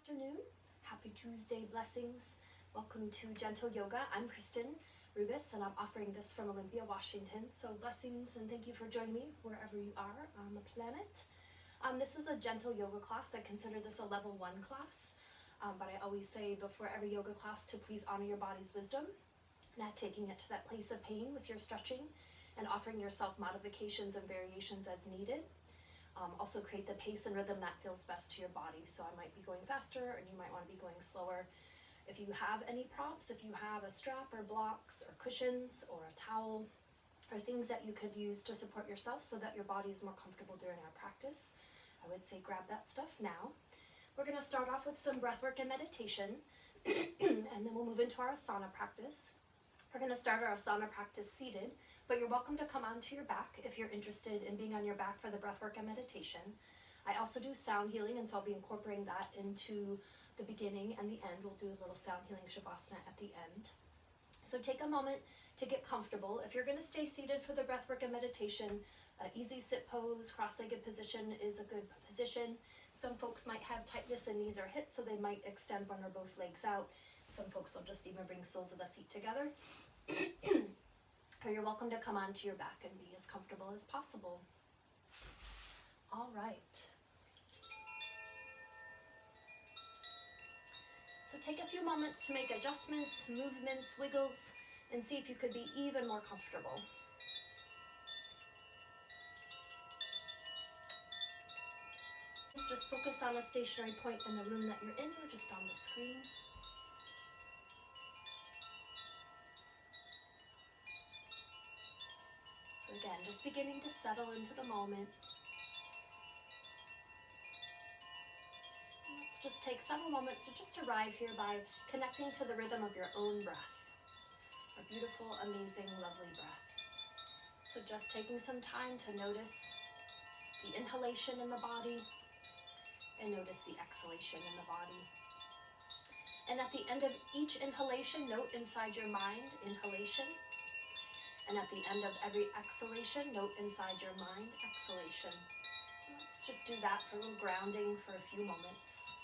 afternoon. Happy Tuesday, blessings. Welcome to Gentle Yoga. I'm Kristen Rubis and I'm offering this from Olympia, Washington. So blessings and thank you for joining me wherever you are on the planet. This is a gentle yoga class. I consider this a level 1 class, but I always say before every yoga class to please honor your body's wisdom, not taking it to that place of pain with your stretching and offering yourself modifications and variations as needed. Also create the pace and rhythm that feels best to your body. So I might be going faster and you might want to be going slower. If you have any props, if you have a strap or blocks or cushions or a towel or things that you could use to support yourself so that your body is more comfortable during our practice, I would say grab that stuff now. We're going to start off with some breath work and meditation and then we'll move into our asana practice. We're going to start our asana practice seated, but you're welcome to come onto your back if you're interested in being on your back for the breathwork and meditation. I also do sound healing, and so I'll be incorporating that into the beginning and the end. We'll do a little sound healing shavasana at the end. So take a moment to get comfortable. If you're going to stay seated for the breathwork and meditation, easy sit pose, cross-legged position is a good position. Some folks might have tightness in knees or hips, so they might extend one or both legs out. Some folks will just even bring soles of the feet together. Or you're welcome to come onto your back and be as comfortable as possible. All right. So take a few moments to make adjustments, movements, wiggles, and see if you could be even more comfortable. Just focus on a stationary point in the room that you're in or just on the screen. So again, just beginning to settle into the moment. Let's just take several moments to just arrive here by connecting to the rhythm of your own breath. A beautiful, amazing, lovely breath. So just taking some time to notice the inhalation in the body and notice the exhalation in the body. And at the end of each inhalation, note inside your mind, inhalation. And at the end of every exhalation, note inside your mind, exhalation. Let's just do that for a little grounding for a few moments.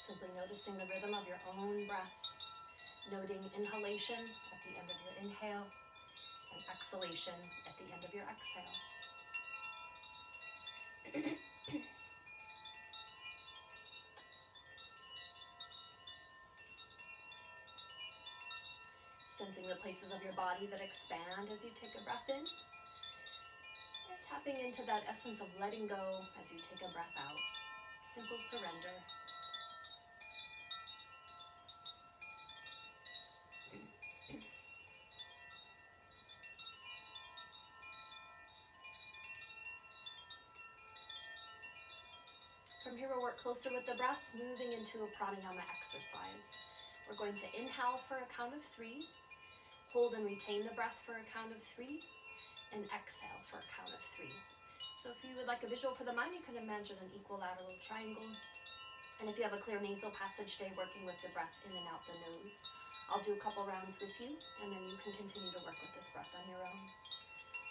Simply noticing the rhythm of your own breath, noting inhalation at the end of your inhale and exhalation at the end of your exhale. Sensing the places of your body that expand as you take a breath in, and tapping into that essence of letting go as you take a breath out. Simple surrender. From here we'll work closer with the breath, moving into a pranayama exercise. We're going to inhale for a count of 3, hold and retain the breath for a count of 3, and exhale for a count of 3. So if you would like a visual for the mind, you can imagine an equilateral triangle. And if you have a clear nasal passage today, working with the breath in and out the nose. I'll do a couple rounds with you, and then you can continue to work with this breath on your own.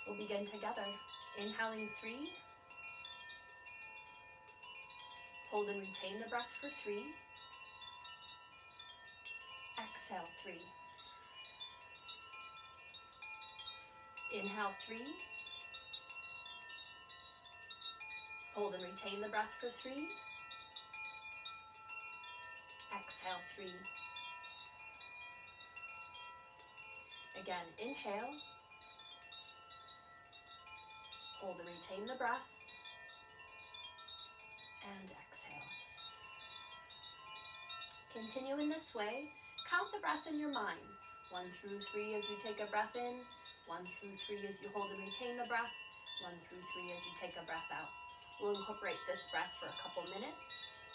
We'll begin together. Inhaling 3. Hold and retain the breath for 3. Exhale 3. Inhale 3. Hold and retain the breath for 3. Exhale 3. Again, inhale. Hold and retain the breath. And exhale. Continue in this way. Count the breath in your mind. 1 through 3 as you take a breath in. 1 through 3 as you hold and retain the breath. 1 through 3 as you take a breath out. We'll incorporate this breath for a couple minutes.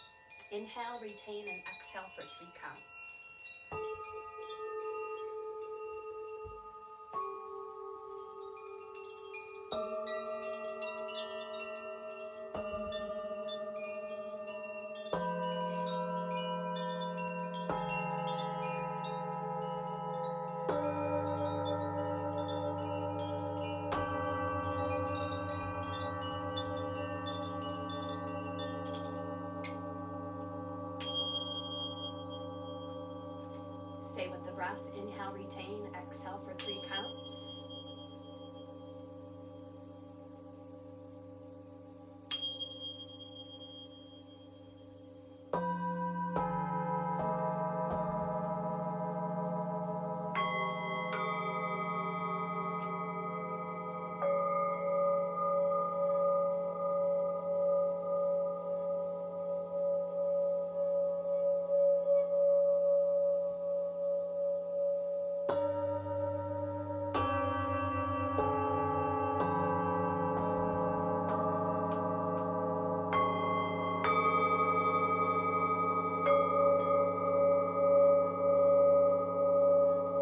Inhale, retain, and exhale for 3 counts. Stay with the breath. Inhale, retain, exhale for 3 counts.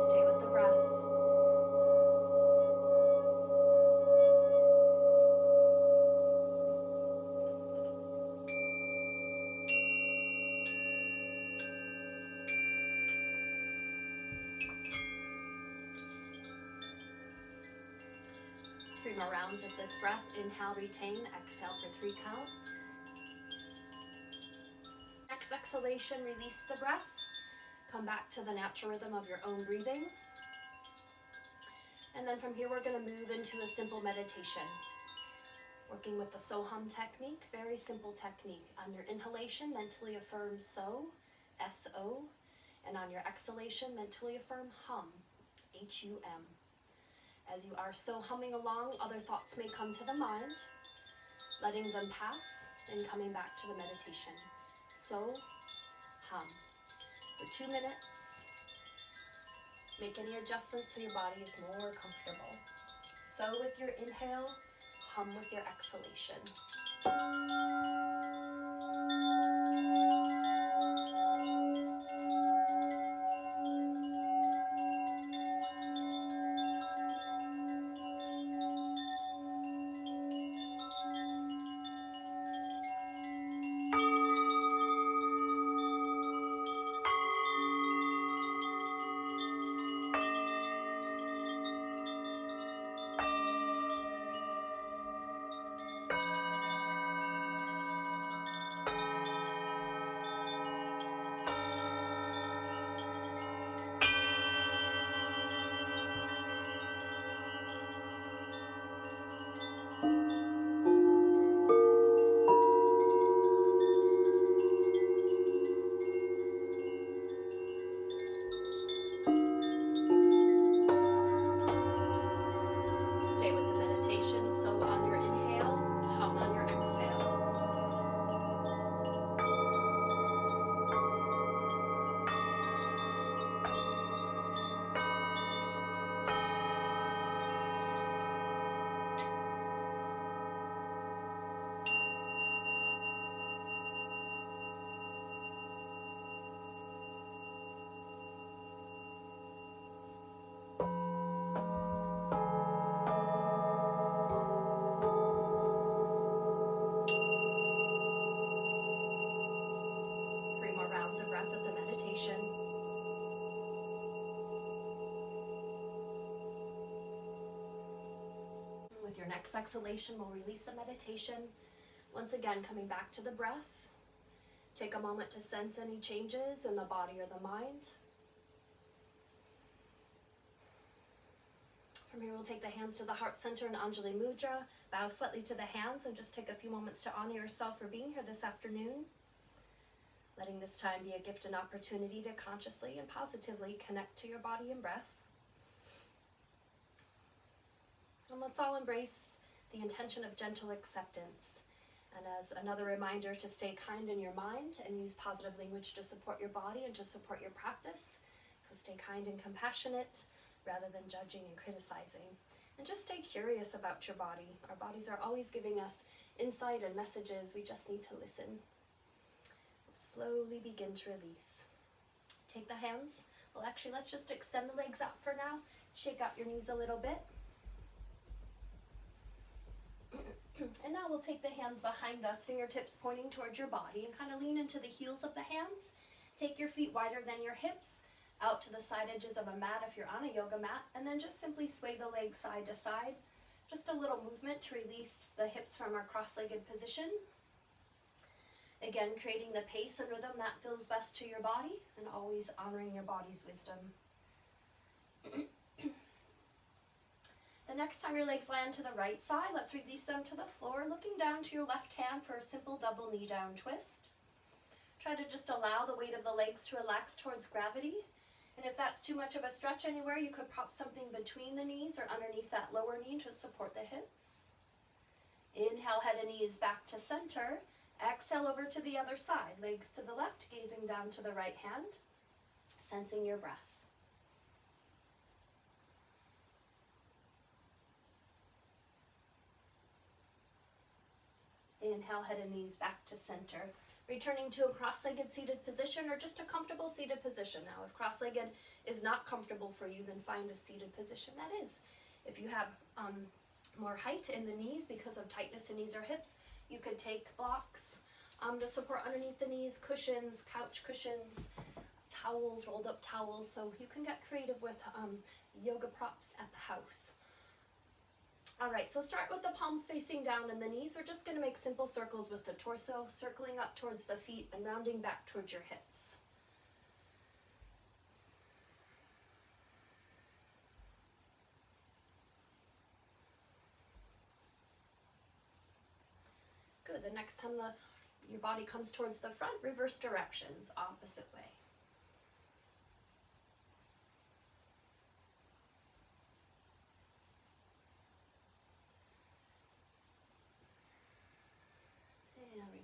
Stay with the breath. 3 more rounds of this breath. Inhale, retain, exhale for 3 counts. Next exhalation, release the breath. Come back to the natural rhythm of your own breathing. And then from here, we're going to move into a simple meditation. Working with the So-Hum technique, very simple technique. On your inhalation, mentally affirm So, S-O. And on your exhalation, mentally affirm Hum, H-U-M. As you are so humming along, other thoughts may come to the mind, letting them pass and coming back to the meditation. So, hum. For 2 minutes, make any adjustments so your body is more comfortable. So with your inhale, hum with your exhalation. A breath of the meditation. With your next exhalation, we'll release the meditation. Once again, coming back to the breath. Take a moment to sense any changes in the body or the mind. From here, we'll take the hands to the heart center in Anjali Mudra. Bow slightly to the hands and just take a few moments to honor yourself for being here this afternoon. Letting this time be a gift and opportunity to consciously and positively connect to your body and breath. And let's all embrace the intention of gentle acceptance. And as another reminder to stay kind in your mind and use positive language to support your body and to support your practice. So stay kind and compassionate rather than judging and criticizing. And just stay curious about your body. Our bodies are always giving us insight and messages. We just need to listen. Slowly begin to release. Take the hands. Well, actually, let's just extend the legs out for now. Shake out your knees a little bit. And now we'll take the hands behind us, fingertips pointing towards your body, and kind of lean into the heels of the hands. Take your feet wider than your hips, out to the side edges of a mat if you're on a yoga mat, and then just simply sway the legs side to side. Just a little movement to release the hips from our cross-legged position. Again, creating the pace and rhythm that feels best to your body, and always honoring your body's wisdom. The next time your legs land to the right side, let's release them to the floor, looking down to your left hand for a simple double knee down twist. Try to just allow the weight of the legs to relax towards gravity. And if that's too much of a stretch anywhere, you could prop something between the knees or underneath that lower knee to support the hips. Inhale, head and knees back to center. Exhale over to the other side, legs to the left, gazing down to the right hand, sensing your breath. Inhale, head and knees back to center. Returning to a cross-legged seated position or just a comfortable seated position. Now, if cross-legged is not comfortable for you, then find a seated position that is. If you have more height in the knees because of tightness in knees or hips, you could take blocks to support underneath the knees, cushions, couch cushions, towels, rolled up towels. So you can get creative with yoga props at the house. All right, so start with the palms facing down and the knees. We're just going to make simple circles with the torso, circling up towards the feet and rounding back towards your hips. Good. The next time your body comes towards the front, reverse directions, opposite way.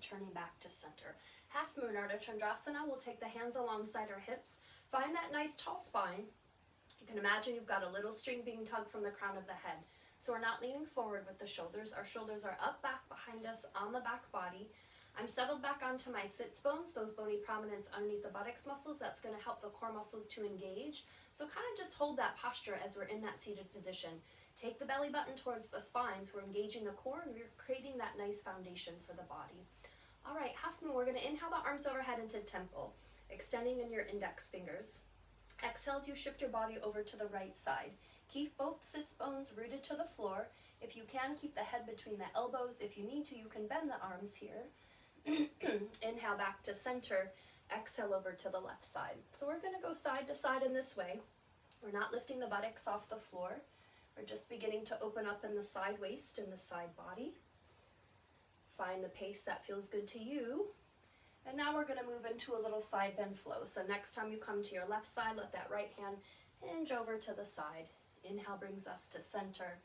Returning back to center. Half moon Ardha Chandrasana. We'll take the hands alongside our hips. Find that nice tall spine. You can imagine you've got a little string being tugged from the crown of the head. So we're not leaning forward with the shoulders. Our shoulders are up back behind us on the back body. I'm settled back onto my sits bones, those bony prominence underneath the buttocks muscles. That's going to help the core muscles to engage. So kind of just hold that posture as we're in that seated position. Take the belly button towards the spine, so we're engaging the core and we're creating that nice foundation for the body. All right, half moon, we're going to inhale the arms overhead into temple, extending in your index fingers. Exhale as you shift your body over to the right side. Keep both sits bones rooted to the floor. If you can, keep the head between the elbows. If you need to, you can bend the arms here. Inhale back to center. Exhale over to the left side. So we're going to go side to side in this way. We're not lifting the buttocks off the floor. We're just beginning to open up in the side waist and the side body. Find the pace that feels good to you. And now we're going to move into a little side bend flow. So next time you come to your left side, let that right hand hinge over to the side. Inhale brings us to center.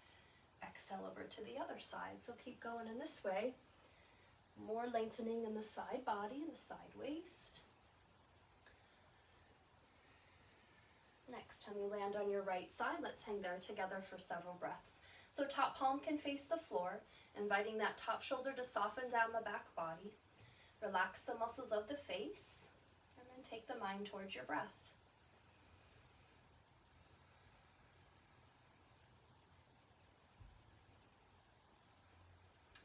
Exhale over to the other side. So keep going in this way. More lengthening in the side body and the side waist. Next time you land on your right side, let's hang there together for several breaths. So top palm can face the floor, inviting that top shoulder to soften down the back body. Relax the muscles of the face, and then take the mind towards your breath.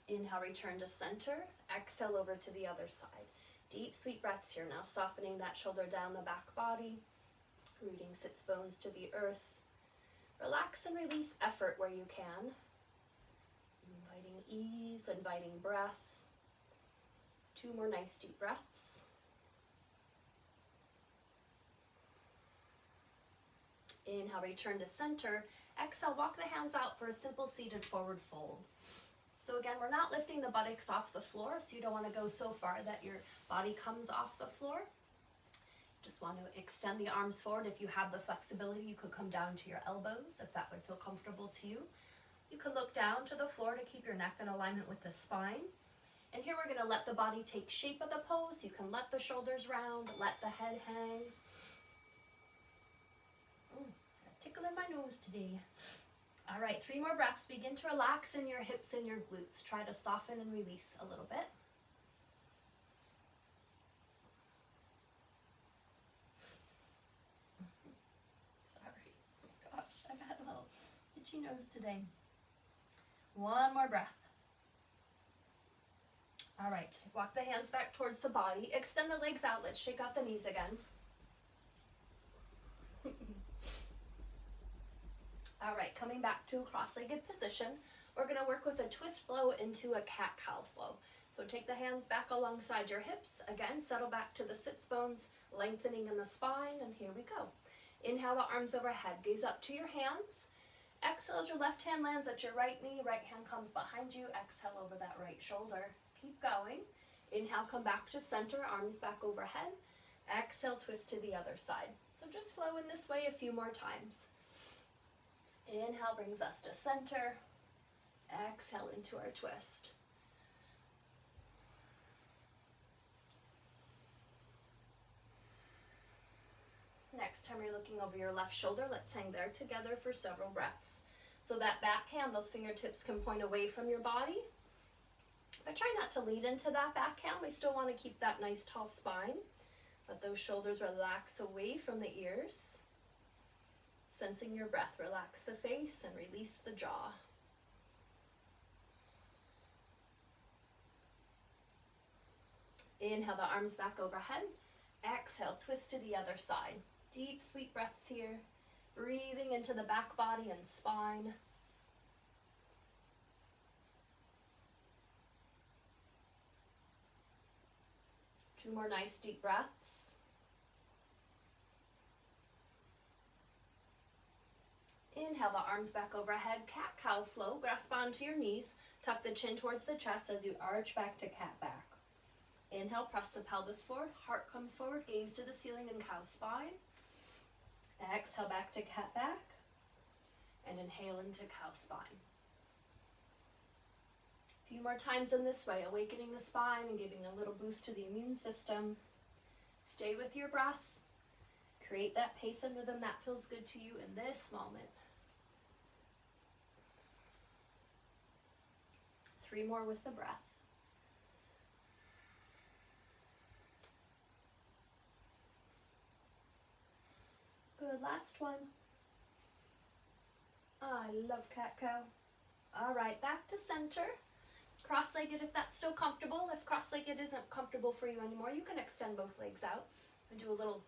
Inhale, return to center. Exhale over to the other side. Deep, sweet breaths here now, softening that shoulder down the back body, rooting sits bones to the earth. Relax and release effort where you can. Inviting ease, inviting breath. 2 more nice deep breaths. Inhale, return to center. Exhale, walk the hands out for a simple seated forward fold. So again, we're not lifting the buttocks off the floor, so you don't want to go so far that your body comes off the floor. Just want to extend the arms forward. If you have the flexibility, you could come down to your elbows if that would feel comfortable to you. You can look down to the floor to keep your neck in alignment with the spine. And here we're going to let the body take shape of the pose. You can let the shoulders round, let the head hang. A tickle in my nose today. All right, 3 more breaths. Begin to relax in your hips and your glutes. Try to soften and release a little bit. Sorry, oh my gosh, I've had a little itchy nose today. 1 more breath. All right, walk the hands back towards the body. Extend the legs out. Let's shake out the knees again. All right, coming back to a cross-legged position, we're going to work with a twist flow into a cat-cow flow. So take the hands back alongside your hips. Again, settle back to the sits bones, lengthening in the spine, and here we go. Inhale the arms overhead, gaze up to your hands. Exhale as your left hand lands at your right knee, right hand comes behind you. Exhale over that right shoulder. Keep going. Inhale, come back to center, arms back overhead. Exhale, twist to the other side. So just flow in this way a few more times. Inhale brings us to center. Exhale into our twist. Next time you're looking over your left shoulder, let's hang there together for several breaths. So that backhand, those fingertips can point away from your body. But try not to lean into that backhand. We still want to keep that nice tall spine. Let those shoulders relax away from the ears. Sensing your breath, relax the face and release the jaw. Inhale the arms back overhead. Exhale, twist to the other side. Deep, sweet breaths here. Breathing into the back body and spine. Two more nice deep breaths. Inhale the arms back overhead, cat-cow flow. Grasp onto your knees. Tuck the chin towards the chest as you arch back to cat back. Inhale, press the pelvis forward. Heart comes forward, gaze to the ceiling and cow spine. Exhale back to cat back. And inhale into cow spine. A few more times in this way, awakening the spine and giving a little boost to the immune system. Stay with your breath. Create that pace and rhythm that feels good to you in this moment. 3 more with the breath. Good, last one. I love cat-cow. All right, back to center. Cross-legged if that's still comfortable. If cross-legged isn't comfortable for you anymore, you can extend both legs out and do a little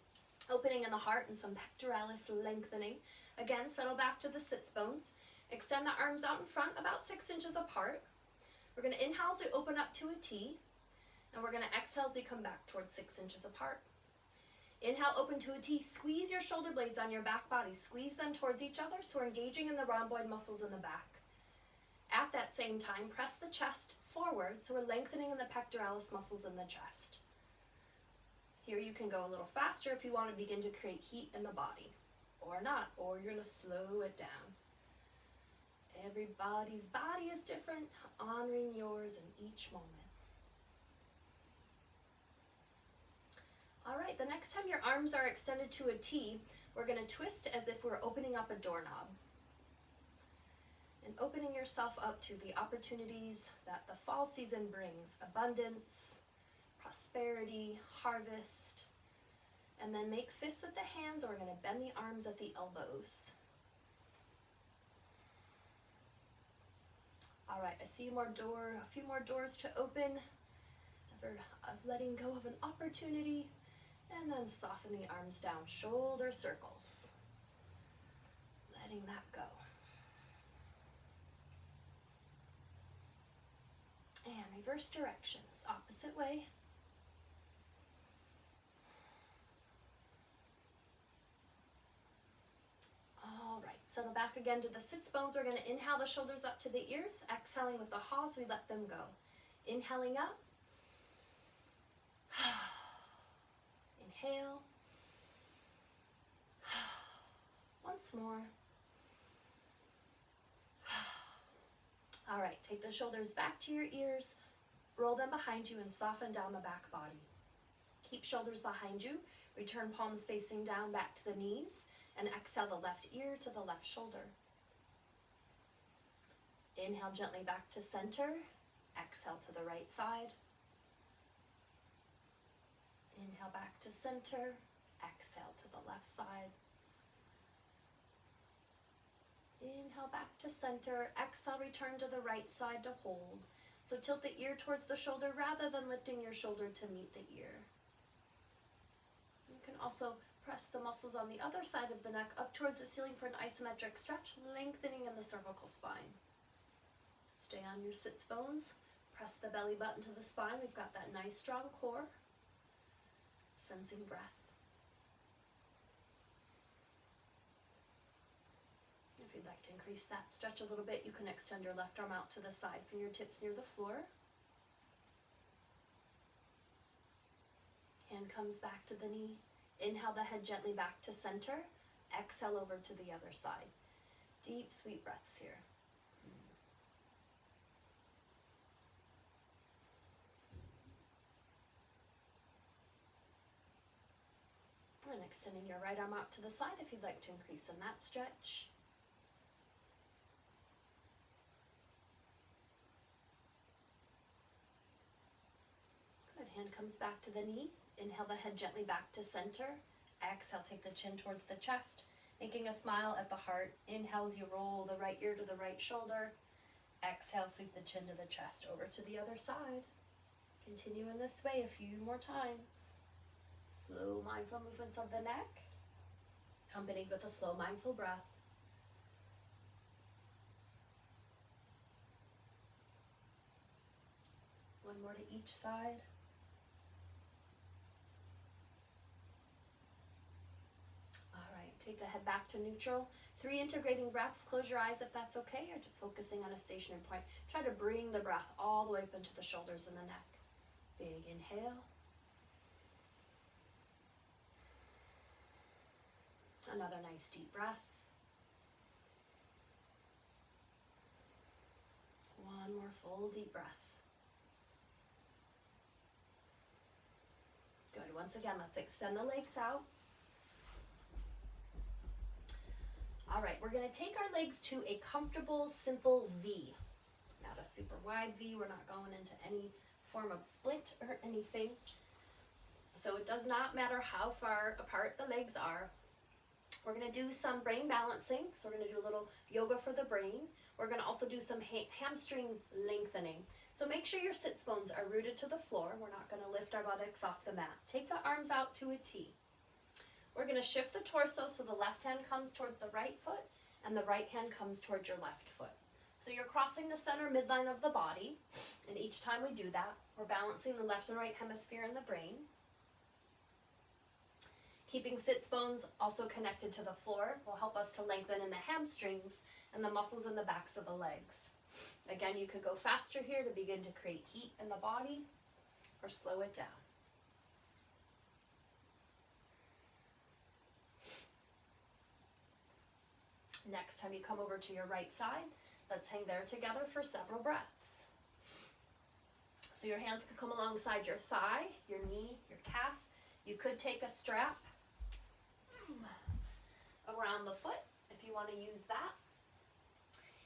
opening in the heart and some pectoralis lengthening. Again, settle back to the sits bones. Extend the arms out in front about 6 inches apart. We're going to inhale as we open up to a T, and we're going to exhale as we come back towards 6 inches apart. Inhale, open to a T. Squeeze your shoulder blades on your back body. Squeeze them towards each other so we're engaging in the rhomboid muscles in the back. At that same time, press the chest forward so we're lengthening in the pectoralis muscles in the chest. Here you can go a little faster if you want to begin to create heat in the body. Or not, or you're going to slow it down. Everybody's body is different, honoring yours in each moment. All right, the next time your arms are extended to a T, we're going to twist as if we're opening up a doorknob. And opening yourself up to the opportunities that the fall season brings. Abundance, prosperity, harvest. And then make fists with the hands, or we're going to bend the arms at the elbows. All right, I see a few more doors to open. Never letting go of an opportunity. And then soften the arms down, shoulder circles. Letting that go. And reverse directions, opposite way. All right, settle back again to the sits bones. We're going to inhale the shoulders up to the ears, exhaling with the haws, we let them go. Inhaling up. Inhale. Once more. All right, take the shoulders back to your ears, roll them behind you and soften down the back body. Keep shoulders behind you, return palms facing down back to the knees, and exhale the left ear to the left shoulder. Inhale gently back to center, exhale to the right side. Inhale back to center, exhale to the left side. Inhale back to center, exhale, return to the right side to hold. So tilt the ear towards the shoulder rather than lifting your shoulder to meet the ear. You can also press the muscles on the other side of the neck up towards the ceiling for an isometric stretch, lengthening in the cervical spine. Stay on your sits bones. Press the belly button to the spine. We've got that nice strong core. Sensing breath. If you'd like to increase that stretch a little bit, you can extend your left arm out to the side, fingertips near the floor. Hand comes back to the knee. Inhale the head gently back to center. Exhale over to the other side. Deep, sweet breaths here. And extending your right arm out to the side if you'd like to increase in that stretch. Good, hand comes back to the knee. Inhale the head gently back to center. Exhale, take the chin towards the chest, making a smile at the heart. Inhale as you roll the right ear to the right shoulder. Exhale, sweep the chin to the chest, over to the other side. Continue in this way a few more times. Slow, mindful movements of the neck, accompanied with a slow, mindful breath. One more to each side. All right, take the head back to neutral. 3 integrating breaths. Close your eyes if that's okay, or just focusing on a stationary point. Try to bring the breath all the way up into the shoulders and the neck. Big inhale. Another nice deep breath. One more full deep breath. Good. Once again, let's extend the legs out. All right, we're going to take our legs to a comfortable, simple V. Not a super wide V. We're not going into any form of split or anything. So it does not matter how far apart the legs are. We're going to do some brain balancing. So we're going to do a little yoga for the brain. We're going to also do some hamstring lengthening. So make sure your sits bones are rooted to the floor. We're not going to lift our buttocks off the mat. Take the arms out to a T. We're going to shift the torso so the left hand comes towards the right foot and the right hand comes towards your left foot. So you're crossing the center midline of the body, and each time we do that, we're balancing the left and right hemisphere in the brain. Keeping sits bones also connected to the floor will help us to lengthen in the hamstrings and the muscles in the backs of the legs. Again, you could go faster here to begin to create heat in the body, or slow it down. Next time you come over to your right side, let's hang there together for several breaths. So your hands could come alongside your thigh, your knee, your calf. You could take a strap around the foot if you want to use that.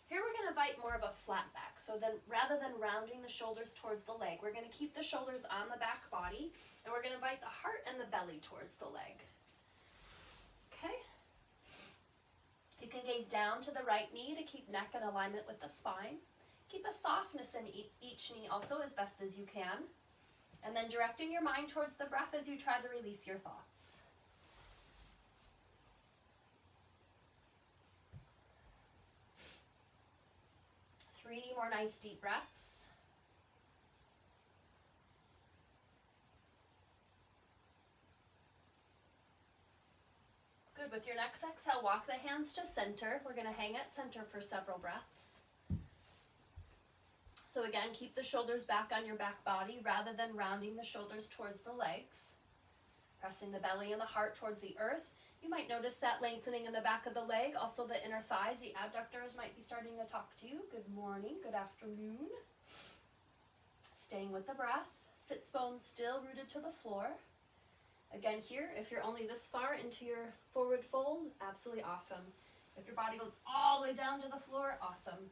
Here we're going to invite more of a flat back. So then rather than rounding the shoulders towards the leg, we're going to keep the shoulders on the back body, and we're going to invite the heart and the belly towards the leg. Okay? You can gaze down to the right knee to keep neck in alignment with the spine. Keep a softness in each knee also as best as you can. And then directing your mind towards the breath as you try to release your thoughts. Three more nice deep breaths. Good. With your next exhale, walk the hands to center. We're going to hang at center for several breaths. So again, keep the shoulders back on your back body rather than rounding the shoulders towards the legs. Pressing the belly and the heart towards the earth. You might notice that lengthening in the back of the leg, also the inner thighs, the abductors might be starting to talk to you. Good morning, good afternoon. Staying with the breath, sits bones still rooted to the floor. Again here, if you're only this far into your forward fold, absolutely awesome. If your body goes all the way down to the floor, awesome.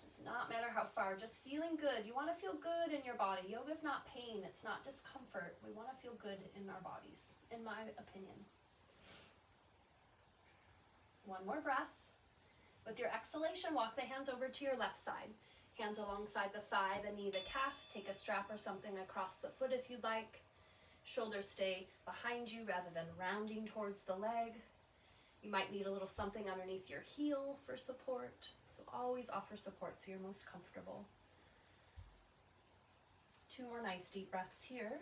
Does not matter how far, just feeling good. You want to feel good in your body. Yoga is not pain, it's not discomfort. We want to feel good in our bodies, in my opinion. One more breath. With your exhalation, walk the hands over to your left side. Hands alongside the thigh, the knee, the calf. Take a strap or something across the foot if you'd like. Shoulders stay behind you rather than rounding towards the leg. You might need a little something underneath your heel for support. So always offer support so you're most comfortable. 2 more nice deep breaths here.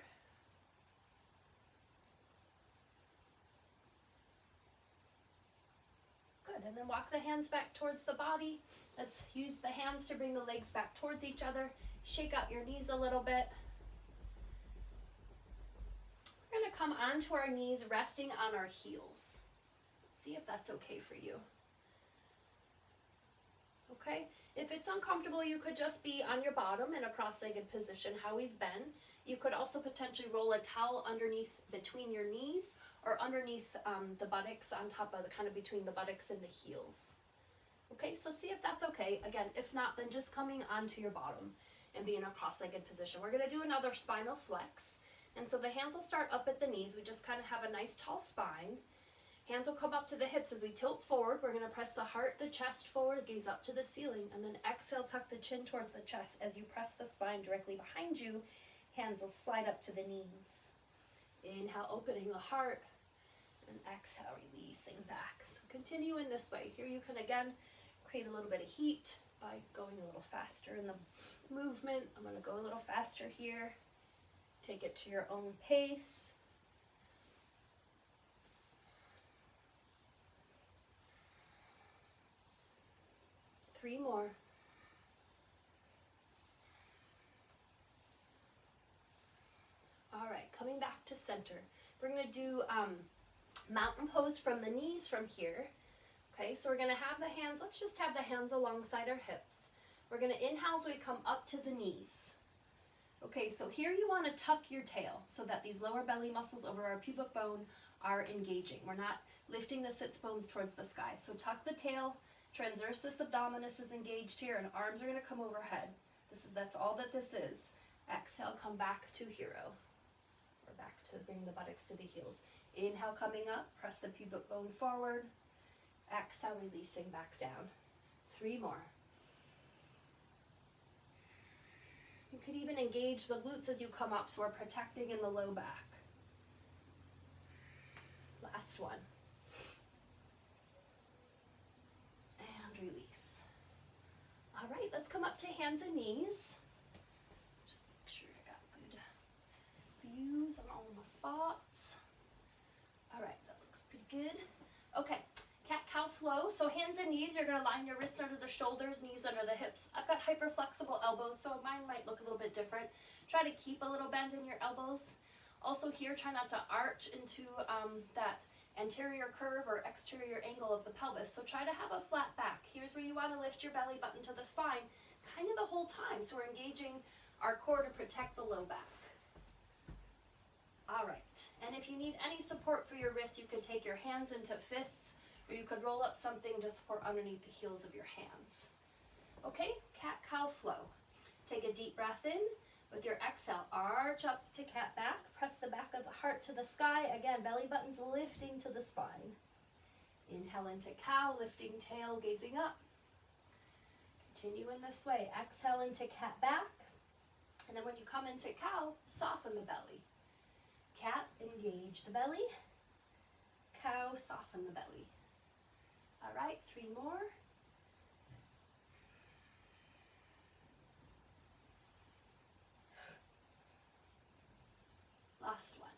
Good, and then walk the hands back towards the body. Let's use the hands to bring the legs back towards each other. Shake out your knees a little bit. We're going to come onto our knees, resting on our heels. See if that's okay for you. Okay, if it's uncomfortable, you could just be on your bottom in a cross-legged position, how we've been. You could also potentially roll a towel underneath between your knees or underneath the buttocks, on top of the kind of between the buttocks and the heels. Okay, so see if that's okay. Again, if not, then just coming onto your bottom and be in a cross-legged position. We're going to do another spinal flex. And so the hands will start up at the knees. We just kind of have a nice tall spine. Hands will come up to the hips as we tilt forward. We're going to press the heart, the chest forward, gaze up to the ceiling, and then exhale, tuck the chin towards the chest. As you press the spine directly behind you, hands will slide up to the knees. Inhale, opening the heart, and exhale, releasing back. So continue in this way. Here you can again create a little bit of heat by going a little faster in the movement. I'm going to go a little faster here. Take it to your own pace. Three more. All right, coming back to center. We're going to do mountain pose from the knees from here. Okay, so we're going to have the hands, let's just have the hands alongside our hips. We're going to inhale as we come up to the knees. Okay, so here you want to tuck your tail so that these lower belly muscles over our pubic bone are engaging. We're not lifting the sits bones towards the sky. So tuck the tail, transversus abdominis is engaged here, and arms are going to come overhead. That's all that this is. Exhale, come back to hero. Or back to bring the buttocks to the heels. Inhale, coming up, press the pubic bone forward. Exhale, releasing back down. 3 more. You could even engage the glutes as you come up, so we're protecting in the low back. Last one. And release. All right, let's come up to hands and knees. Just make sure I got good views on all the spots. All right, that looks pretty good. Okay. Cat-cow flow. So hands and knees, you're going to line your wrists under the shoulders, knees under the hips. I've got hyper-flexible elbows, so mine might look a little bit different. Try to keep a little bend in your elbows. Also here, try not to arch into that anterior curve or exterior angle of the pelvis. So try to have a flat back. Here's where you want to lift your belly button to the spine kind of the whole time. So we're engaging our core to protect the low back. All right. And if you need any support for your wrists, you could take your hands into fists, or you could roll up something to support underneath the heels of your hands. Okay, cat-cow flow. Take a deep breath in. With your exhale, arch up to cat back. Press the back of the heart to the sky. Again, belly button's lifting to the spine. Inhale into cow, lifting tail, gazing up. Continue in this way. Exhale into cat back. And then when you come into cow, soften the belly. Cat, engage the belly. Cow, soften the belly. All right, 3 more. Last one.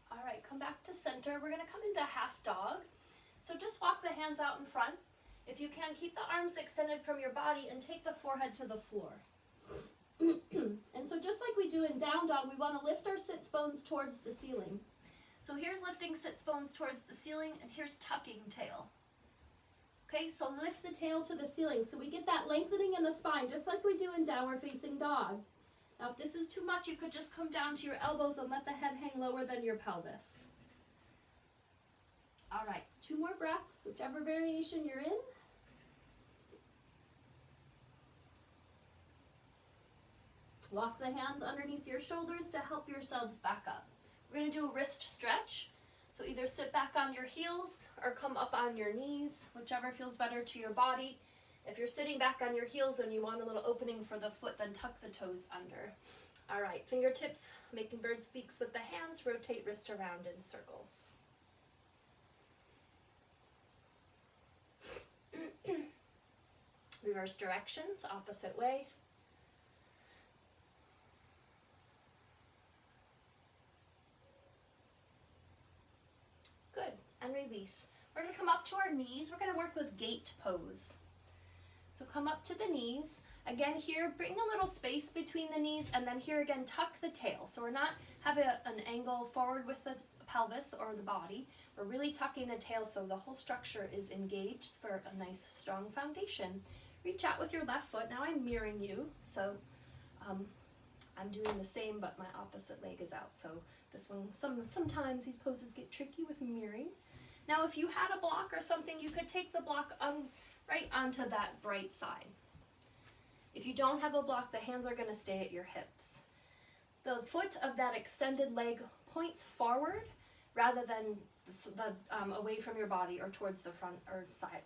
All right, come back to center. We're going to come into half dog. So just walk the hands out in front. If you can, keep the arms extended from your body and take the forehead to the floor. And so just like we do in down dog, we want to lift our sits bones towards the ceiling. So here's lifting sits bones towards the ceiling, and here's tucking tail. Okay, so lift the tail to the ceiling. So we get that lengthening in the spine, just like we do in downward facing dog. Now if this is too much, you could just come down to your elbows and let the head hang lower than your pelvis. All right, 2 more breaths, whichever variation you're in. Walk the hands underneath your shoulders to help yourselves back up. We're going to do a wrist stretch. So either sit back on your heels or come up on your knees, whichever feels better to your body. If you're sitting back on your heels and you want a little opening for the foot, then tuck the toes under. All right, fingertips, making bird's beaks with the hands, rotate wrist around in circles. reverse directions, opposite way. Good, and release. We're going to come up to our knees. We're going to work with gate pose. So come up to the knees. Again, here, bring a little space between the knees, and then here again, tuck the tail. So we're not having an angle forward with the pelvis or the body. We're really tucking the tail so the whole structure is engaged for a nice, strong foundation. Reach out with your left foot. Now I'm mirroring you, so I'm doing the same, but my opposite leg is out. So this one, sometimes these poses get tricky with mirroring. Now, if you had a block or something, you could take the block right onto that right side. If you don't have a block, the hands are going to stay at your hips. The foot of that extended leg points forward rather than away from your body or towards the front or side,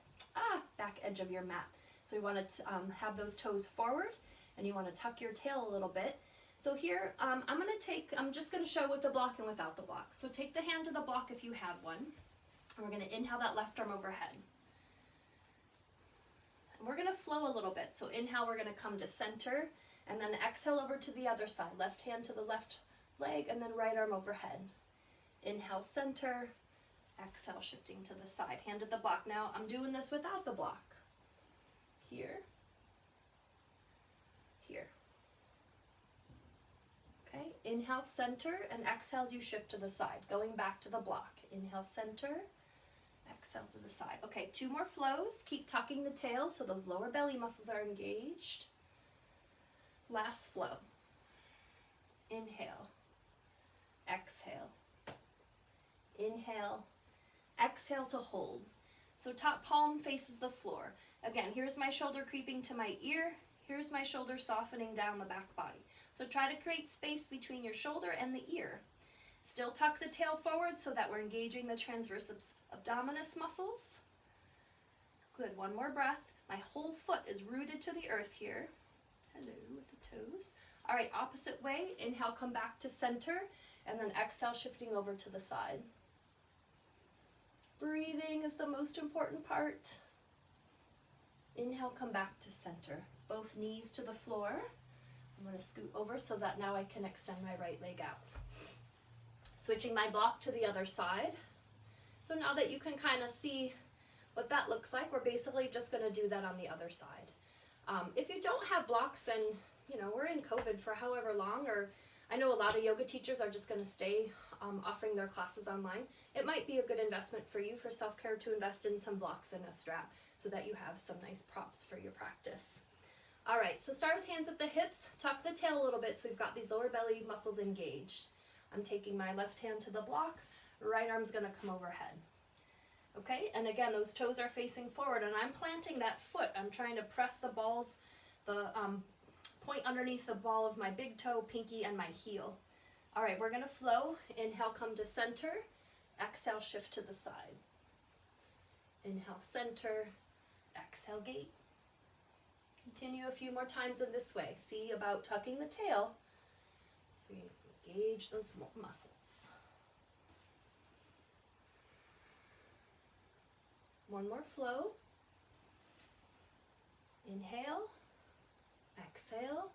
back edge of your mat. So you want to have those toes forward, and you want to tuck your tail a little bit. So here, I'm just going to show with the block and without the block. So take the hand to the block if you have one, and we're going to inhale that left arm overhead. We're going to flow a little bit. So inhale, we're going to come to center, and then exhale over to the other side. Left hand to the left leg, and then right arm overhead. Inhale, center. Exhale, shifting to the side. Hand to the block. Now I'm doing this without the block. Here. Here. Okay, inhale, center, and exhale as you shift to the side. Going back to the block. Inhale, center. Exhale to the side. Okay, 2 more flows. Keep tucking the tail so those lower belly muscles are engaged. Last flow. Inhale. Exhale. Inhale. Exhale to hold. So top palm faces the floor. Again, here's my shoulder creeping to my ear. Here's my shoulder softening down the back body. So try to create space between your shoulder and the ear. Still tuck the tail forward so that we're engaging the transverse abdominis muscles. Good, 1 more breath. My whole foot is rooted to the earth here. Hello with the toes. All right, opposite way. Inhale, come back to center, and then exhale, shifting over to the side. Breathing is the most important part. Inhale, come back to center. Both knees to the floor. I'm going to scoot over so that now I can extend my right leg out. Switching my block to the other side. So now that you can kind of see what that looks like, we're basically just going to do that on the other side. If you don't have blocks, and we're in COVID for however long, or I know a lot of yoga teachers are just going to stay offering their classes online, it might be a good investment for you for self-care to invest in some blocks and a strap so that you have some nice props for your practice. All right, so start with hands at the hips, tuck the tail a little bit so we've got these lower belly muscles engaged. I'm taking my left hand to the block, right arm's going to come overhead. Okay, and again, those toes are facing forward, and I'm planting that foot. I'm trying to press the balls, the point underneath the ball of my big toe, pinky, and my heel. All right, we're going to flow. Inhale, come to center. Exhale, shift to the side. Inhale, center. Exhale, gate. Continue a few more times in this way. See about tucking the tail so you engage those muscles. 1 more flow. Inhale, exhale,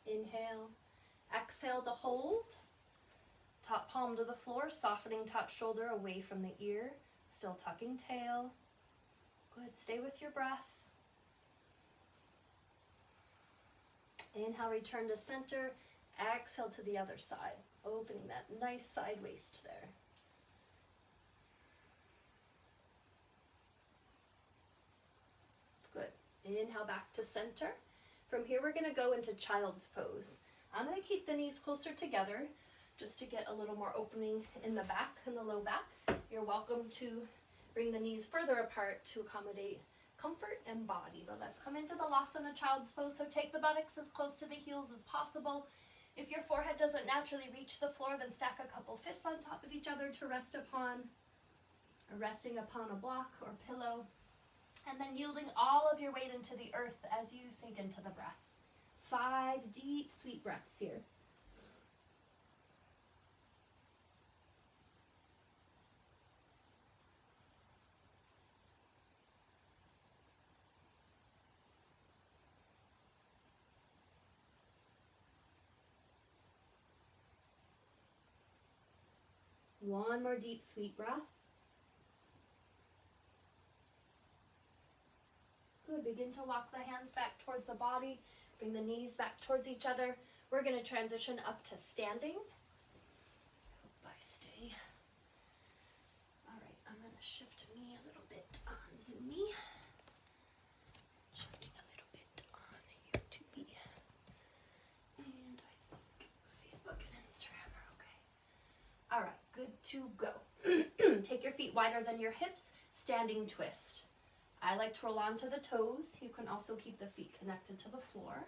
inhale, exhale to hold. Top palm to the floor, softening top shoulder away from the ear, still tucking tail. Good, stay with your breath. Inhale, return to center. Exhale to the other side, opening that nice side waist there. Good. Inhale back to center. From here, we're going to go into child's pose. I'm going to keep the knees closer together just to get a little more opening in the back, in the low back. You're welcome to bring the knees further apart to accommodate comfort and body. But let's come into the Lasana child's pose. So take the buttocks as close to the heels as possible. If your forehead doesn't naturally reach the floor, then stack a couple fists on top of each other to rest upon, or resting upon a block or pillow. And then yielding all of your weight into the earth as you sink into the breath. 5 deep, sweet breaths here. One more deep, sweet breath. Good. Begin to walk the hands back towards the body. Bring the knees back towards each other. We're going to transition up to standing. Hope I stay. All right, I'm going to shift me a little bit on Zoomy. Shifting a little bit on YouTube. And I think Facebook and Instagram are okay. All right, good to go. Take your feet wider than your hips, standing twist. I like to roll onto the toes. You can also keep the feet connected to the floor.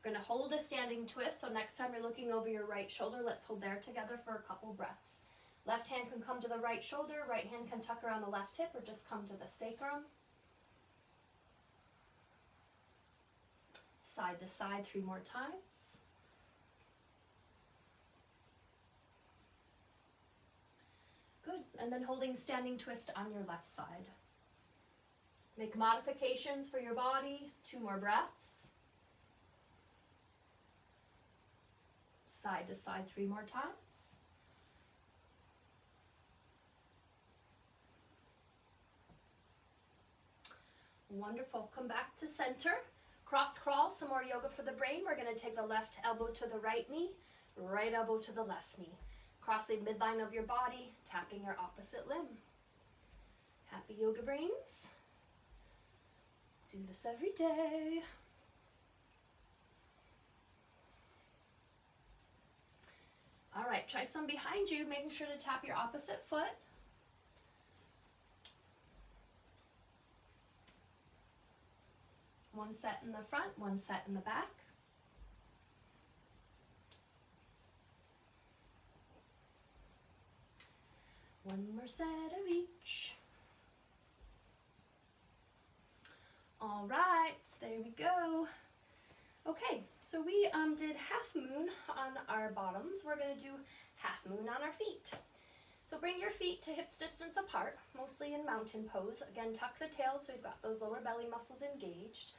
We're going to hold a standing twist, so next time you're looking over your right shoulder, let's hold there together for a couple breaths. Left hand can come to the right shoulder, right hand can tuck around the left hip, or just come to the sacrum. Side to side 3 more times. Good, and then holding standing twist on your left side. Make modifications for your body, 2 more breaths. Side to side 3 more times. Wonderful, come back to center. Cross crawl, some more yoga for the brain. We're going to take the left elbow to the right knee, right elbow to the left knee. Cross the midline of your body, tapping your opposite limb. Happy yoga brains. Do this every day. All right, try some behind you, making sure to tap your opposite foot. One set in the front, one set in the back. One more set of each. All right, there we go. Okay, so we did half moon on our bottoms. We're going to do half moon on our feet. So bring your feet to hips distance apart, mostly in mountain pose. Again, tuck the tail so we've got those lower belly muscles engaged.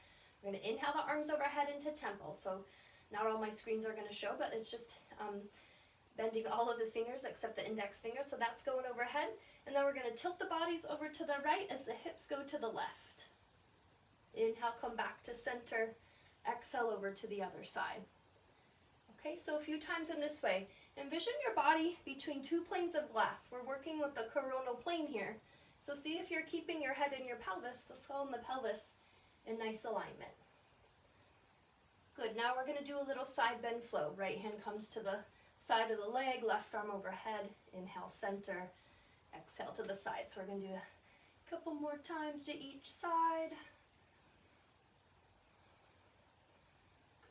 We're going to inhale the arms overhead into temple. So not all my screens are going to show, but it's just bending all of the fingers except the index finger. So that's going overhead. And then we're going to tilt the bodies over to the right as the hips go to the left. Inhale, come back to center. Exhale over to the other side. Okay, so a few times in this way. Envision your body between 2 planes of glass. We're working with the coronal plane here. So see if you're keeping your head in your pelvis, the skull and the pelvis, in nice alignment. Good, now we're going to do a little side bend flow. Right hand comes to the side of the leg, left arm overhead. Inhale, center. Exhale to the side. So we're going to do a couple more times to each side.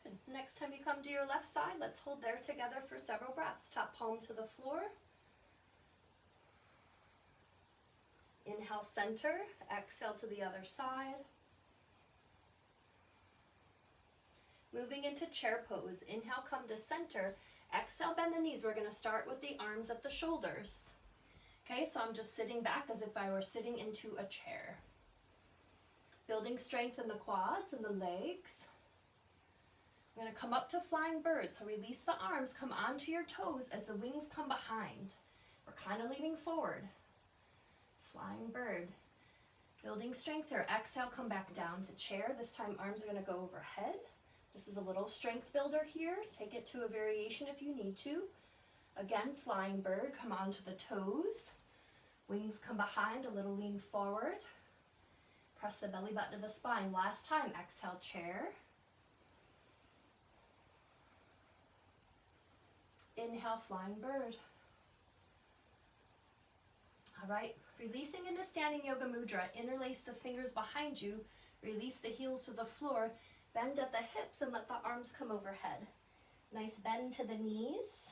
Good. Next time you come to your left side, let's hold there together for several breaths. Top palm to the floor. Inhale, center. Exhale to the other side. Moving into chair pose. Inhale, come to center. Exhale, bend the knees. We're going to start with the arms at the shoulders. Okay, so I'm just sitting back as if I were sitting into a chair. Building strength in the quads and the legs. I'm going to come up to flying bird. So release the arms, come onto your toes as the wings come behind. We're kind of leaning forward. Flying bird. Building strength here. Exhale, come back down to chair. This time arms are going to go overhead. This is a little strength builder here. Take it to a variation if you need to. Again, flying bird, come onto the toes. Wings come behind, a little lean forward. Press the belly button to the spine. Last time, exhale, chair. Inhale, flying bird. All right, releasing into standing yoga mudra. Interlace the fingers behind you. Release the heels to the floor. Bend at the hips and let the arms come overhead. Nice bend to the knees.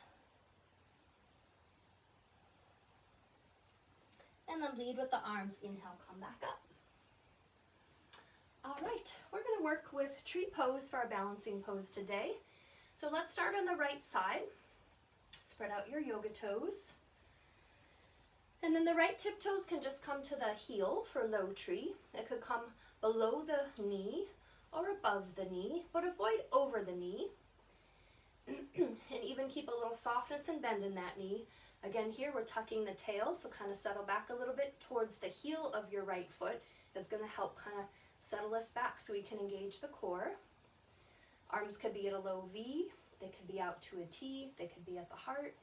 And then lead with the arms. Inhale, come back up. All right, we're going to work with tree pose for our balancing pose today. So let's start on the right side. Spread out your yoga toes. And then the right tiptoes can just come to the heel for low tree. It could come below the knee, or above the knee, but avoid over the knee. And even keep a little softness and bend in that knee. Again, here we're tucking the tail, so kind of settle back a little bit towards the heel of your right foot. Is going to help kind of settle us back so we can engage the core. Arms could be at a low V, they could be out to a T, they could be at the heart.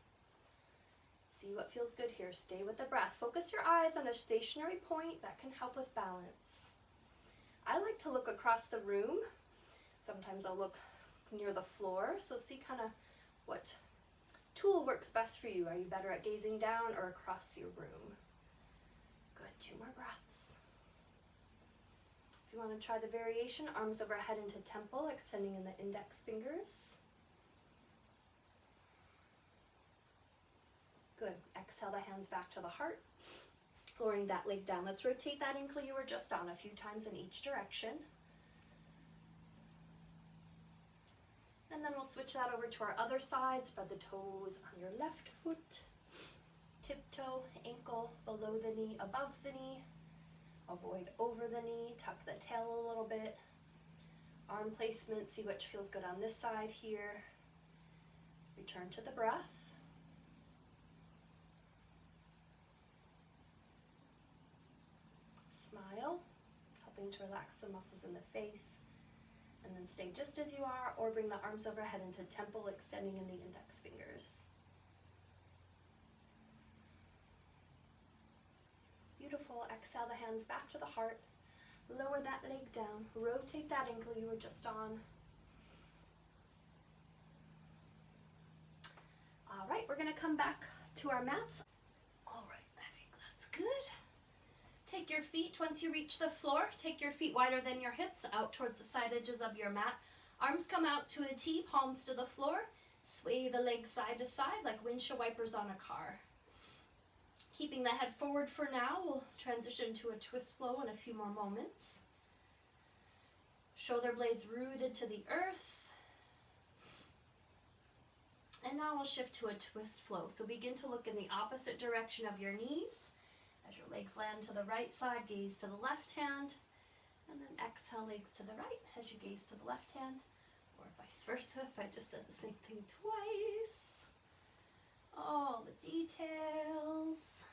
See what feels good here. Stay with the breath. Focus your eyes on a stationary point. That can help with balance. I like to look across the room. Sometimes I'll look near the floor, so see kind of what tool works best for you. Are you better at gazing down or across your room? Good, 2 more breaths. If you want to try the variation, arms overhead into temple, extending in the index fingers. Good, exhale the hands back to the heart, lowering that leg down. Let's rotate that ankle you were just on a few times in each direction. And then we'll switch that over to our other side. Spread the toes on your left foot. Tiptoe, ankle below the knee, above the knee. Avoid over the knee. Tuck the tail a little bit. Arm placement, see which feels good on this side here. Return to the breath. Smile, helping to relax the muscles in the face. And then stay just as you are, or bring the arms overhead into temple, extending in the index fingers. Beautiful. Exhale the hands back to the heart. Lower that leg down. Rotate that ankle you were just on. All right, we're going to come back to our mats. All right, I think that's good. Take your feet, once you reach the floor, take your feet wider than your hips, out towards the side edges of your mat. Arms come out to a T, palms to the floor. Sway the legs side to side like windshield wipers on a car. Keeping the head forward for now, we'll transition to a twist flow in a few more moments. Shoulder blades rooted to the earth. And now we'll shift to a twist flow. So begin to look in the opposite direction of your knees. As your legs land to the right side, gaze to the left hand, and then exhale, legs to the right as you gaze to the left hand, or vice versa if I just said the same thing twice. All the details.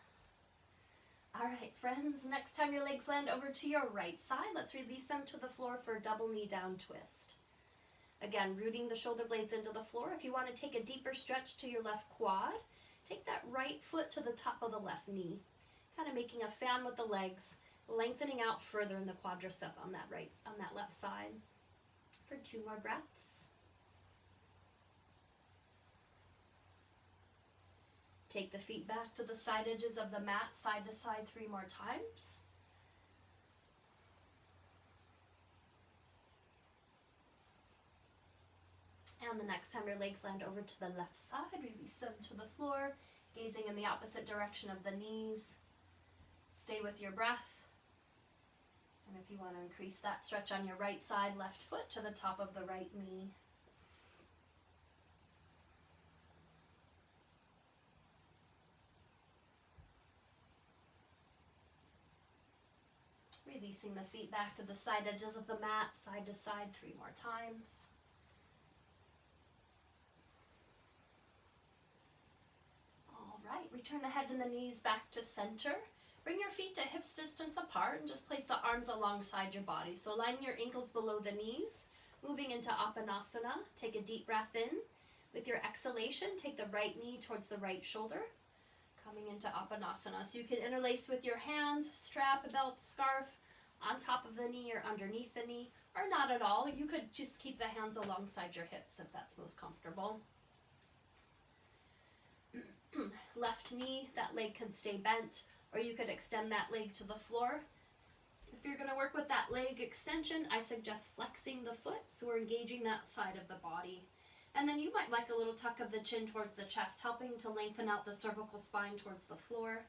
All right, friends, next time your legs land over to your right side, let's release them to the floor for a double knee down twist. Again, rooting the shoulder blades into the floor. If you want to take a deeper stretch to your left quad, take that right foot to the top of the left knee. Kind of making a fan with the legs, lengthening out further in the quadricep on that left side. For 2 more breaths. Take the feet back to the side edges of the mat, side to side 3 more times. And the next time your legs land over to the left side, release them to the floor, gazing in the opposite direction of the knees. Stay with your breath. And if you want to increase that stretch on your right side, left foot to the top of the right knee. Releasing the feet back to the side edges of the mat, side to side 3 more times. All right, return the head and the knees back to center. Bring your feet to hips distance apart and just place the arms alongside your body. So aligning your ankles below the knees, moving into Apanasana. Take a deep breath in. With your exhalation, take the right knee towards the right shoulder. Coming into Apanasana. So you can interlace with your hands, strap a belt, scarf on top of the knee or underneath the knee, or not at all. You could just keep the hands alongside your hips if that's most comfortable. Left knee, that leg can stay bent, or you could extend that leg to the floor. If you're going to work with that leg extension, I suggest flexing the foot, so we're engaging that side of the body. And then you might like a little tuck of the chin towards the chest, helping to lengthen out the cervical spine towards the floor.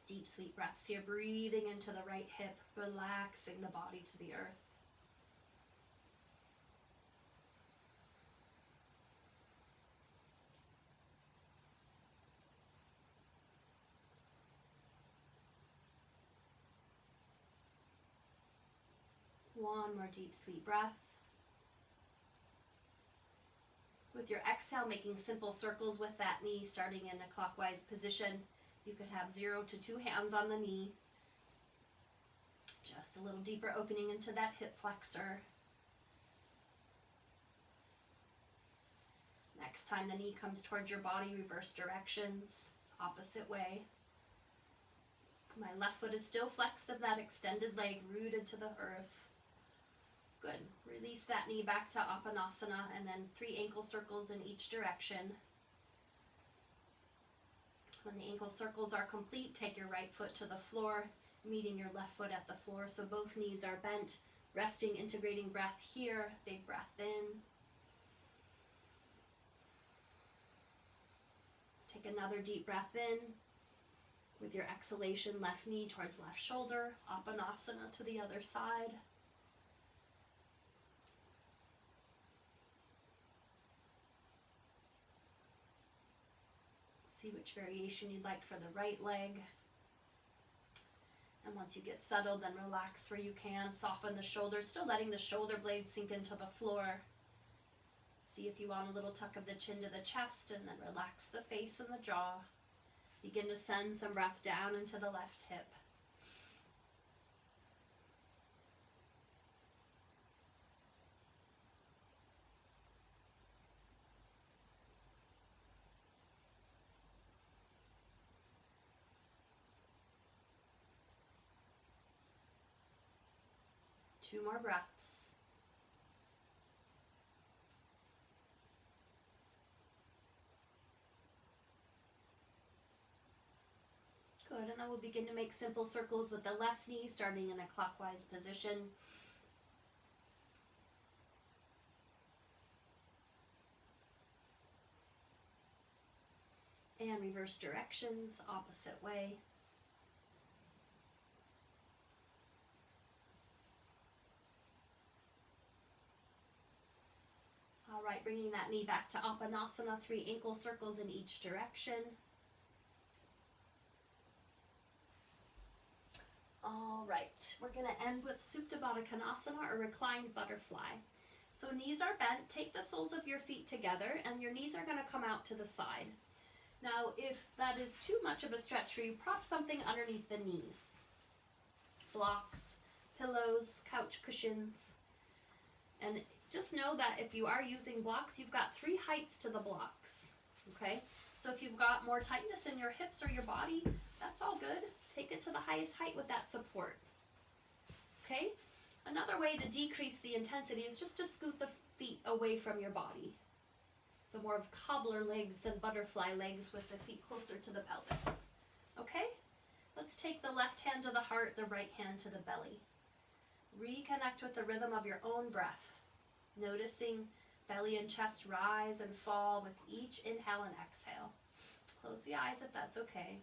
Deep, sweet breaths here, breathing into the right hip, relaxing the body to the earth. One more deep, sweet breath. With your exhale, making simple circles with that knee, starting in a clockwise position. You could have 0 to 2 hands on the knee. Just a little deeper opening into that hip flexor. Next time the knee comes towards your body, reverse directions, opposite way. My left foot is still flexed of that extended leg, rooted to the earth. Good. Release that knee back to Apanasana, and then 3 ankle circles in each direction. When the ankle circles are complete, take your right foot to the floor, meeting your left foot at the floor, so both knees are bent, resting, integrating breath here. Big breath in. Take another deep breath in. With your exhalation, left knee towards left shoulder, Apanasana to the other side. See which variation you'd like for the right leg. And once you get settled, then relax where you can. Soften the shoulders, still letting the shoulder blades sink into the floor. See if you want a little tuck of the chin to the chest, and then relax the face and the jaw. Begin to send some breath down into the left hip. Two more breaths. Good, and then we'll begin to make simple circles with the left knee, starting in a clockwise position. And reverse directions, opposite way. All right, bringing that knee back to Apanasana, 3 ankle circles in each direction. All right, we're going to end with Supta Baddha Konasana, or reclined butterfly. So knees are bent. Take the soles of your feet together, and your knees are going to come out to the side. Now, if that is too much of a stretch for you, prop something underneath the knees. Blocks, pillows, couch cushions. And just know that if you are using blocks, you've got 3 heights to the blocks, okay? So if you've got more tightness in your hips or your body, that's all good. Take it to the highest height with that support, okay? Another way to decrease the intensity is just to scoot the feet away from your body. So more of cobbler legs than butterfly legs, with the feet closer to the pelvis, okay? Let's take the left hand to the heart, the right hand to the belly. Reconnect with the rhythm of your own breath, noticing belly and chest rise and fall with each inhale and exhale. Close the eyes if that's okay.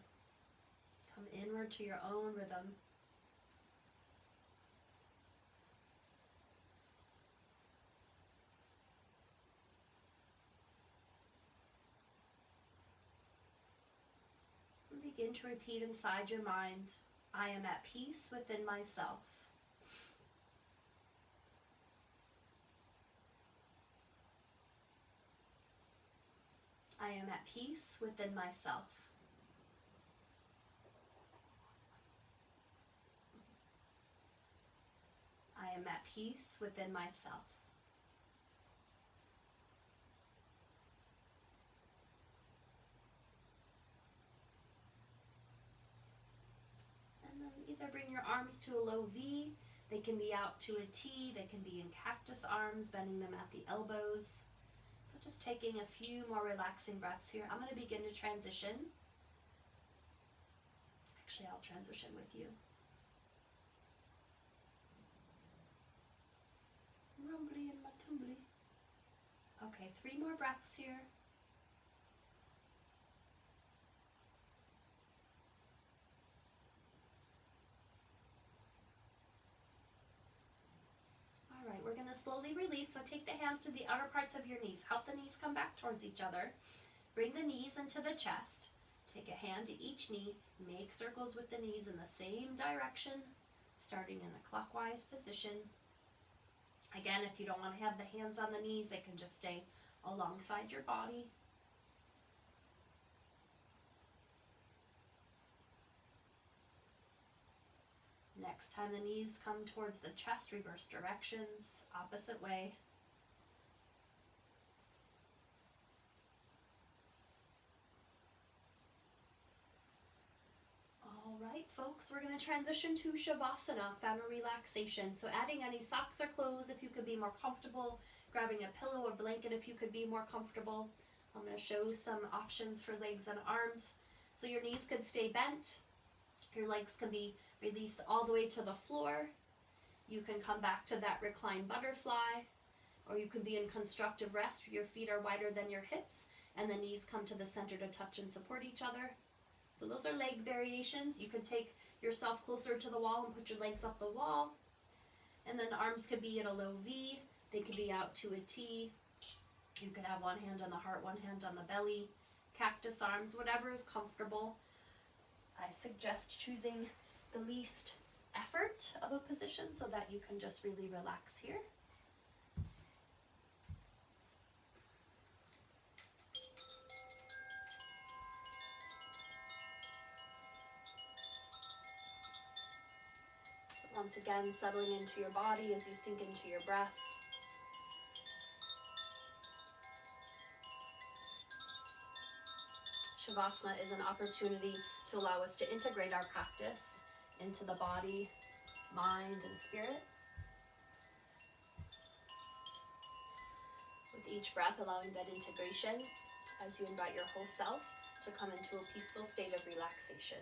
Come inward to your own rhythm. And begin to repeat inside your mind, I am at peace within myself. I am at peace within myself. I am at peace within myself. And then either bring your arms to a low V, they can be out to a T, they can be in cactus arms, bending them at the elbows. So just taking a few more relaxing breaths here. I'm going to begin to transition. Actually, I'll transition with you. Rumbly and my tumbly. Okay, 3 more breaths here. All right, we're going to slowly release, so take the hands to the outer parts of your knees. Help the knees come back towards each other. Bring the knees into the chest. Take a hand to each knee. Make circles with the knees in the same direction, starting in a clockwise position. Again, if you don't want to have the hands on the knees, they can just stay alongside your body. Next time the knees come towards the chest, reverse directions, opposite way. All right, folks, we're going to transition to Shavasana, final relaxation. So adding any socks or clothes if you could be more comfortable, grabbing a pillow or blanket if you could be more comfortable. I'm going to show some options for legs and arms. So your knees could stay bent. Your legs can be released all the way to the floor. You can come back to that reclined butterfly, or you can be in constructive rest where your feet are wider than your hips and the knees come to the center to touch and support each other. So those are leg variations. You could take yourself closer to the wall and put your legs up the wall. And then arms could be in a low V. They could be out to a T. You could have one hand on the heart, one hand on the belly. Cactus arms, whatever is comfortable. I suggest choosing the least effort of a position so that you can just really relax here. So once again, settling into your body as you sink into your breath. Shavasana is an opportunity to allow us to integrate our practice into the body, mind, and spirit. With each breath, allowing that integration as you invite your whole self to come into a peaceful state of relaxation.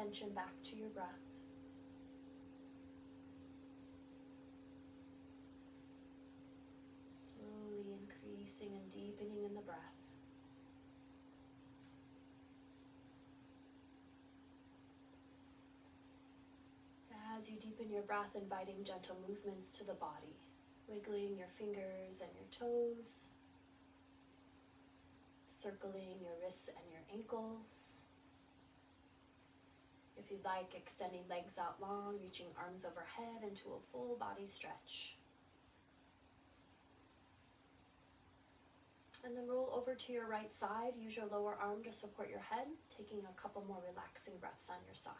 attention back to your breath. Slowly increasing and deepening in the breath. As you deepen your breath, inviting gentle movements to the body, wiggling your fingers and your toes, circling your wrists and your ankles. If you'd like, extending legs out long, reaching arms overhead into a full body stretch. And then roll over to your right side. Use your lower arm to support your head, taking a couple more relaxing breaths on your side.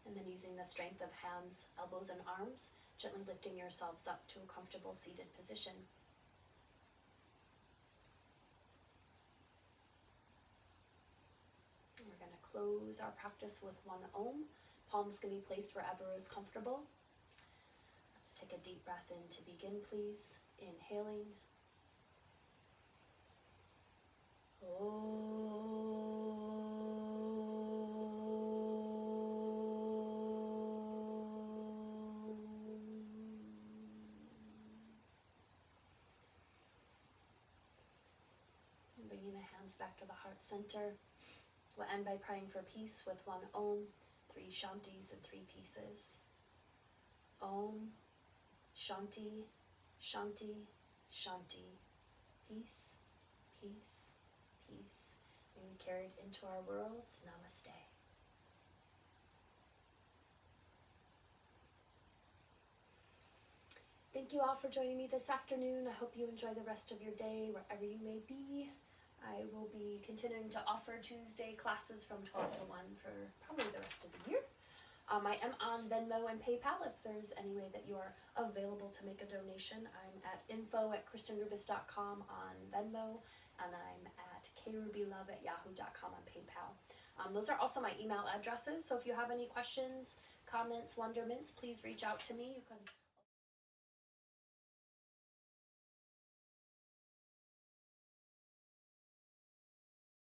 And then using the strength of hands, elbows, and arms, gently lifting yourselves up to a comfortable seated position. And we're going to close our practice with 1 Om. Palms can be placed wherever is comfortable. Let's take a deep breath in to begin, please. Inhaling. Bringing the hands back to the heart center. We'll end by praying for peace with 1 Om, 3 Shantis, and 3 pieces. Om, Shanti, Shanti, Shanti. Peace, peace, peace. May we carry it into our worlds. Namaste. Thank you all for joining me this afternoon. I hope you enjoy the rest of your day, wherever you may be. I will be continuing to offer Tuesday classes from 12 to 1 for probably the rest of the year. I am on Venmo and PayPal if there's any way that you are available to make a donation. I'm at info@KristenRubis.com on Venmo, and I'm at krubilove@yahoo.com on PayPal. Those are also my email addresses, so if you have any questions, comments, wonderments, please reach out to me. You can